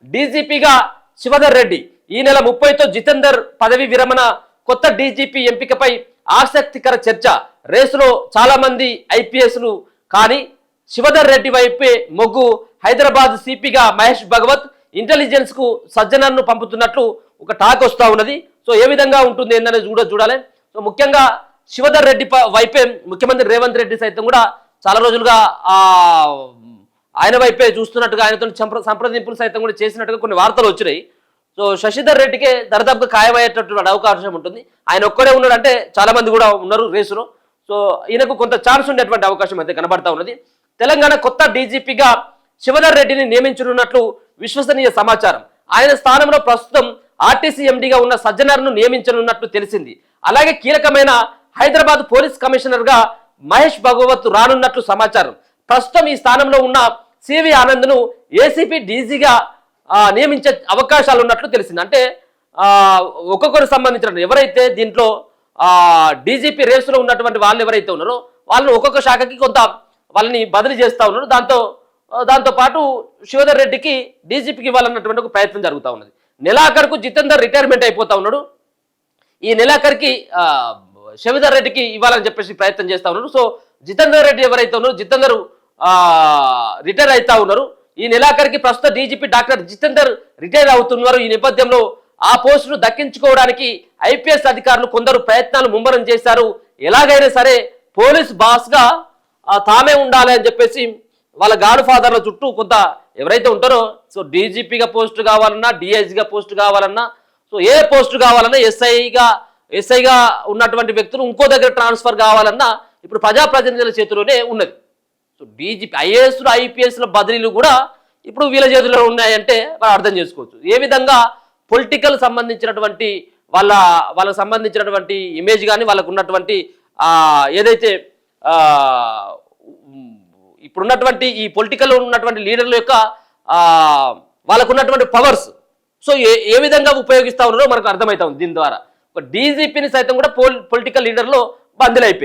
డీజీపీగా శివధర్ రెడ్డి ఈ నెల 30తో జితేందర్ పదవి విరమణ. కొత్త డీజీపీ ఎంపికపై ఆసక్తికర చర్చ. రేసులో చాలా మంది ఐపీఎస్లు కానీ శివధర్ రెడ్డి వైపే మొగ్గు. హైదరాబాద్ సిపిగా మహేష్ భగవత్ ఇంటెలిజెన్స్ కు సజ్జనర్ను పంపుతున్నట్లు ఒక టాక్ వస్తూ ఉన్నది. సో ఏ విధంగా ఉంటుంది ఏందనేది చూడాలి. సో ముఖ్యంగా శివధర్ రెడ్డి వైపే ముఖ్యమంత్రి రేవంత్ రెడ్డి సైతం కూడా చాలా రోజులుగా ఆయన వైపే చూస్తున్నట్టుగా ఆయనతో సంప్రదింపులు సైతం కూడా చేసినట్టుగా కొన్ని వార్తలు వచ్చినాయి. సో శశిధర్ రెడ్డికే దరిదాపుగా ఖాయమయ్యేటటువంటి అవకాశం ఉంటుంది. ఆయన ఒక్కడే ఉన్నాడంటే చాలా మంది కూడా ఉన్నారు రేసులో. సో ఈయనకు కొంత ఛాన్స్ ఉండేటువంటి అవకాశం అయితే కనబడతా ఉన్నది. తెలంగాణ కొత్త డీజీపీగా శివధర్ రెడ్డిని నియమించనున్నట్లు విశ్వసనీయ సమాచారం. ఆయన స్థానంలో ప్రస్తుతం ఆర్టీసీ ఎండీగా ఉన్న సజ్జనర్ను నియమించనున్నట్లు తెలిసింది. అలాగే కీలకమైన హైదరాబాద్ పోలీస్ కమిషనర్ గా మహేష్ భగవత్ రానున్నట్లు సమాచారం. ప్రస్తుతం ఈ స్థానంలో ఉన్న సివి ఆనంద్ను ఏసీపీ డీజీగా నియమించే అవకాశాలు ఉన్నట్లు తెలిసింది. అంటే ఒక్కొక్కరు సంబంధించిన ఎవరైతే దీంట్లో డీజీపీ రేసులో ఉన్నటువంటి వాళ్ళు ఎవరైతే ఉన్నారో వాళ్ళని ఒక్కొక్క శాఖకి కొంత వాళ్ళని బదిలీ చేస్తూ ఉన్నారు. దాంతో పాటు శివధర్ రెడ్డికి డీజీపీకి ఇవ్వాలన్నటువంటి ఒక ప్రయత్నం జరుగుతూ ఉన్నది. నెలాఖరుకు జితేందర్ రిటైర్మెంట్ అయిపోతా ఉన్నాడు. ఈ నెలాఖరికి శివధర్ రెడ్డికి ఇవ్వాలని చెప్పేసి ప్రయత్నం చేస్తూ ఉన్నారు. సో జితేందర్ రెడ్డి ఎవరైతే ఉన్నారో జితేందర్ రిటైర్ అవుతా ఉన్నారు. ఈ నెలాఖరికి ప్రస్తుత డీజీపీ డాక్టర్ జితేందర్ రిటైర్ అవుతున్నారు. ఈ నేపథ్యంలో ఆ పోస్టును దక్కించుకోవడానికి ఐపీఎస్ అధికారులు కొందరు ప్రయత్నాలు ముమ్మరం చేశారు. ఎలాగైనా సరే పోలీస్ బాస్ గా తామే ఉండాలి అని చెప్పేసి వాళ్ళ గాడ్ ఫాదర్ల చుట్టూ కొంత ఎవరైతే ఉంటారో సో డీజీపీగా పోస్ట్ కావాలన్నా డిఐజీగా పోస్ట్ కావాలన్నా సో ఏ పోస్ట్ కావాలన్నా ఎస్ఐగా ఉన్నటువంటి వ్యక్తులు ఇంకో దగ్గర ట్రాన్స్ఫర్ కావాలన్నా ఇప్పుడు ప్రజాప్రతినిధుల చేతిలోనే ఉన్నది. సో డీజీపీ ఐఏఎస్లు ఐపీఎస్ల బదిలీలు కూడా ఇప్పుడు వీళ్ళ చేతుల్లో ఉన్నాయంటే మనం అర్థం చేసుకోవచ్చు. ఏ విధంగా పొలిటికల్ సంబంధించినటువంటి వాళ్ళకు సంబంధించినటువంటి ఇమేజ్ కానీ వాళ్ళకు ఉన్నటువంటి ఏదైతే ఇప్పుడున్నటువంటి ఈ పొలిటికల్ ఉన్నటువంటి లీడర్ల యొక్క వాళ్ళకు ఉన్నటువంటి పవర్స్ సో ఏ విధంగా ఉపయోగిస్తా ఉన్నారో మనకు అర్థమవుతా ఉంది. దీని ద్వారా ఒక డీజీపీని సైతం కూడా పొలిటికల్ లీడర్లో బందీలైపోయింది.